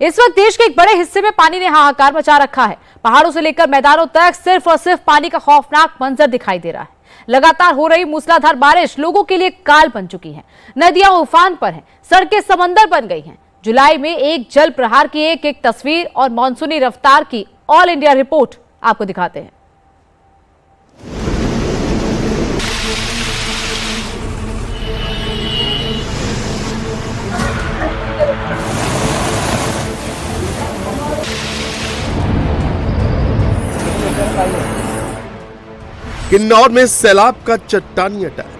इस वक्त देश के एक बड़े हिस्से में पानी ने हाहाकार मचा रखा है। पहाड़ों से लेकर मैदानों तक सिर्फ और सिर्फ पानी का खौफनाक मंजर दिखाई दे रहा है। लगातार हो रही मूसलाधार बारिश लोगों के लिए काल बन चुकी है। नदियां उफान पर हैं, सड़कें समंदर बन गई हैं। जुलाई में एक जल प्रहार की एक तस्वीर और मानसूनी रफ्तार की ऑल इंडिया रिपोर्ट आपको दिखाते हैं। किन्नौर में सैलाब का चट्टानी अटैक।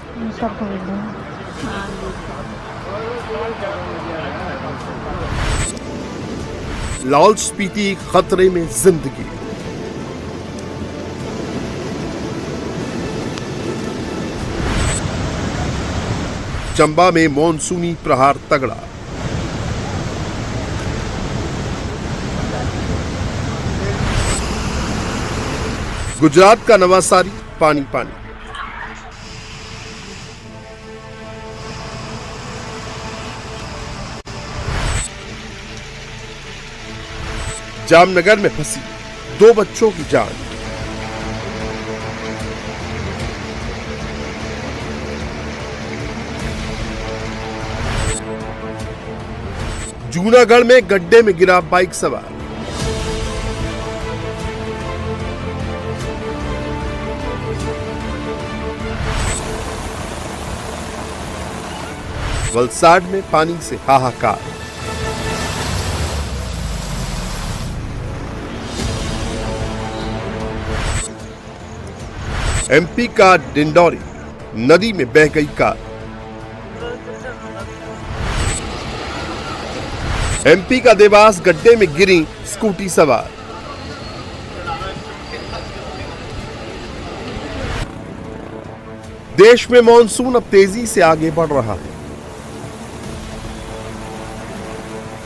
लाहौल स्पीति खतरे में जिंदगी। चंबा में मॉनसूनी प्रहार तगड़ा। गुजरात का नवासारी पानी पानी। जामनगर में फंसी 2 बच्चों की जान। जूनागढ़ में गड्ढे में गिरा बाइक सवार। वलसाड में पानी से हाहाकार। एमपी का डिंडौरी नदी में बह गई कार। एमपी का देवास गड्ढे में गिरी स्कूटी सवार। देश में मॉनसून अब तेजी से आगे बढ़ रहा है।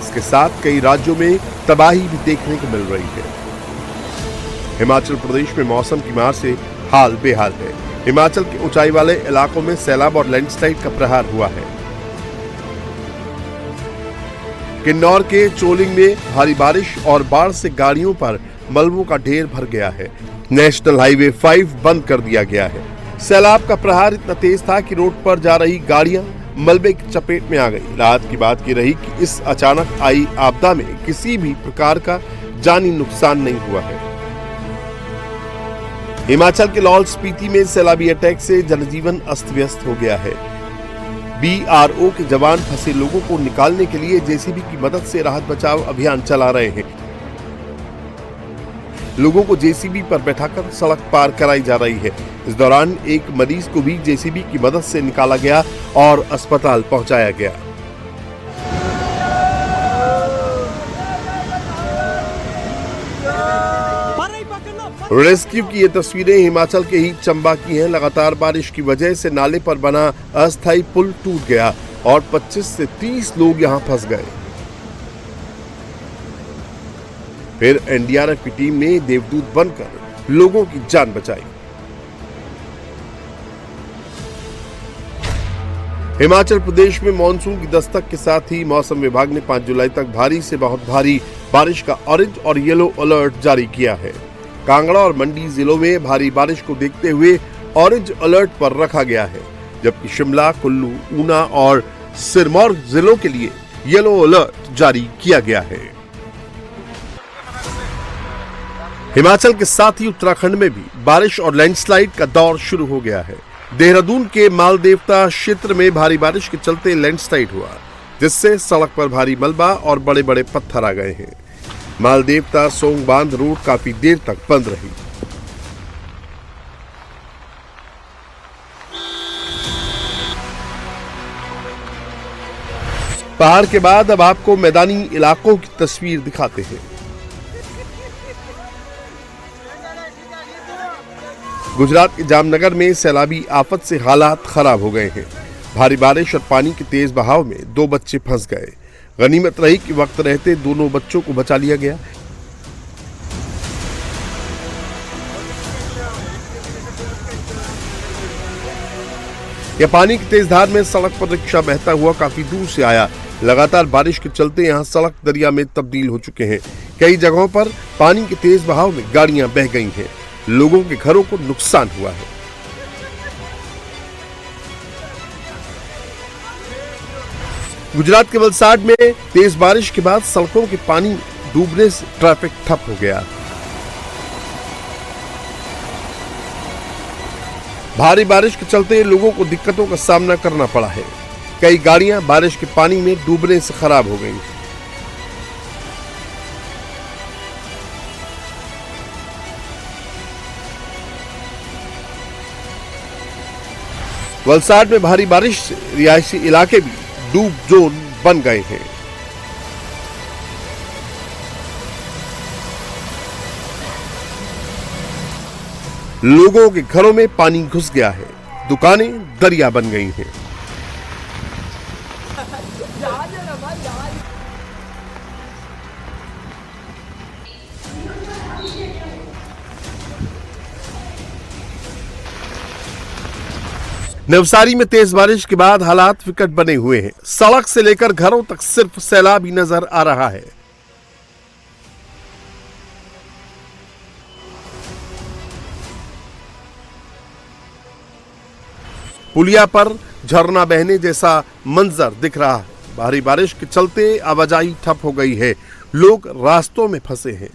इसके साथ कई राज्यों में तबाही भी देखने को मिल रही है। हिमाचल प्रदेश में मौसम की मार से हाल बेहाल है। हिमाचल के ऊंचाई वाले इलाकों में सैलाब और लैंडस्लाइड का प्रहार हुआ है। किन्नौर के चोलिंग में भारी बारिश और बाढ़ से गाड़ियों पर मलबों का ढेर भर गया है। नेशनल हाईवे 5 बंद कर दिया गया है। सैलाब का प्रहार इतना तेज था कि रोड पर जा रही गाड़ियां मलबे की चपेट में आ गई। राहत की बात की रही कि इस अचानक आई आपदा में किसी भी प्रकार का जानी नुकसान नहीं हुआ है। हिमाचल के लाहौल स्पीति में सैलाबी अटैक से जनजीवन अस्त व्यस्त हो गया है। बीआरओ के जवान फंसे लोगों को निकालने के लिए जेसीबी की मदद से राहत बचाव अभियान चला रहे हैं। लोगों को जेसीबी पर बैठाकर सड़क पार कराई जा रही है। इस दौरान एक मरीज को भी जेसीबी की मदद से निकाला गया और अस्पताल पहुंचाया गया। रेस्क्यू की ये तस्वीरें हिमाचल के ही चंबा की हैं। लगातार बारिश की वजह से नाले पर बना अस्थायी पुल टूट गया और 25 से 30 लोग यहां फंस गए। फिर एनडीआरएफ की टीम ने देवदूत बनकर लोगों की जान बचाई। हिमाचल प्रदेश में मॉनसून की दस्तक के साथ ही मौसम विभाग ने 5 जुलाई तक भारी से बहुत भारी बारिश का ऑरेंज और येलो अलर्ट जारी किया है। कांगड़ा और मंडी जिलों में भारी बारिश को देखते हुए ऑरेंज अलर्ट पर रखा गया है, जबकि शिमला, कुल्लू, ऊना और सिरमौर जिलों के लिए येलो अलर्ट जारी किया गया है। हिमाचल के साथ ही उत्तराखंड में भी बारिश और लैंडस्लाइड का दौर शुरू हो गया है। देहरादून के मालदेवता क्षेत्र में भारी बारिश के चलते लैंडस्लाइड हुआ, जिससे सड़क पर भारी मलबा और बड़े बड़े पत्थर आ गए हैं। मालदेवता सोंग बांध रोड काफी देर तक बंद रही। पहाड़ के बाद अब आपको मैदानी इलाकों की तस्वीर दिखाते हैं। गुजरात के जामनगर में सैलाबी आफत से हालात खराब हो गए हैं। भारी बारिश और पानी के तेज बहाव में 2 बच्चे फंस गए। गनीमत रही कि वक्त रहते दोनों बच्चों को बचा लिया गया। यह पानी की तेज धार में सड़क पर रिक्शा बहता हुआ काफी दूर से आया। लगातार बारिश के चलते यहां सड़क दरिया में तब्दील हो चुके हैं। कई जगहों पर पानी के तेज बहाव में गाड़ियां बह गई हैं। लोगों के घरों को नुकसान हुआ है। गुजरात के वलसाड में तेज बारिश के बाद सड़कों के पानी डूबने से ट्रैफिक ठप हो गया। भारी बारिश के चलते लोगों को दिक्कतों का सामना करना पड़ा है। कई गाड़ियां बारिश के पानी में डूबने से खराब हो गईं। वलसाड में भारी बारिश से रिहायशी इलाके भी डूब जोन बन गए हैं। लोगों के घरों में पानी घुस गया है। दुकानें दरिया बन गई हैं। नवसारी में तेज बारिश के बाद हालात विकट बने हुए हैं। सड़क से लेकर घरों तक सिर्फ सैलाब ही नजर आ रहा है। पुलिया पर झरना बहने जैसा मंजर दिख रहा है। भारी बारिश के चलते आवाजाही ठप हो गई है। लोग रास्तों में फंसे हैं।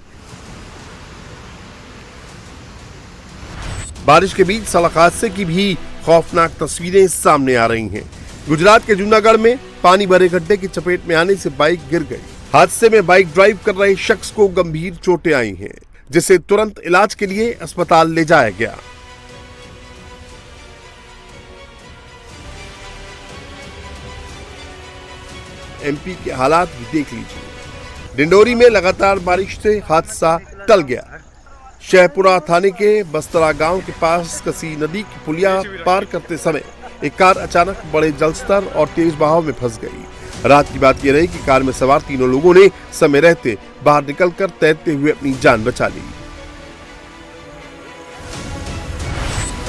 बारिश के बीच सड़क हादसे की भी खौफनाक तस्वीरें सामने आ रही हैं। गुजरात के जूनागढ़ में पानी भरे गड्ढे की चपेट में आने से बाइक गिर गई। हादसे में बाइक ड्राइव कर रहे शख्स को गंभीर चोटें आई हैं, जिसे तुरंत इलाज के लिए अस्पताल ले जाया गया। एमपी के हालात भी देख लीजिए। डिंडोरी में लगातार बारिश से हादसा टल गया। शहपुरा थाने के बस्तरा गांव के पास कसी नदी की पुलिया पार करते समय एक कार अचानक बड़े जलस्तर और तेज बहाव में फंस गई। रात की बात यह रही कि कार में सवार तीनों लोगों ने समय रहते बाहर निकलकर तैरते हुए अपनी जान बचा ली।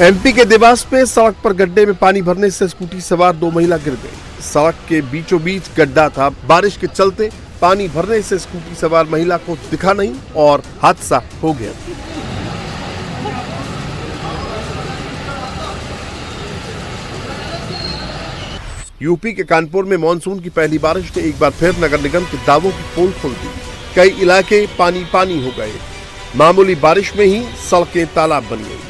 एमपी के देवास में सड़क पर गड्ढे में पानी भरने से स्कूटी सवार 2 महिला गिर गई। सड़क के बीचों बीच गड्ढा था। बारिश के चलते पानी भरने से स्कूटी सवार महिला को दिखा नहीं और हादसा हो गया। यूपी के कानपुर में मानसून की पहली बारिश ने एक बार फिर नगर निगम के दावों की पोल खोल दी। कई इलाके पानी पानी हो गए। मामूली बारिश में ही सड़कें तालाब बन गई।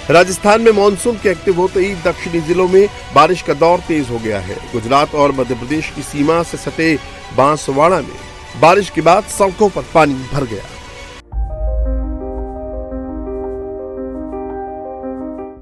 राजस्थान में मानसून के एक्टिव होते ही दक्षिणी जिलों में बारिश का दौर तेज हो गया है। गुजरात और मध्य प्रदेश की सीमा से सटे बांसवाड़ा में बारिश के बाद सड़कों पर पानी भर गया।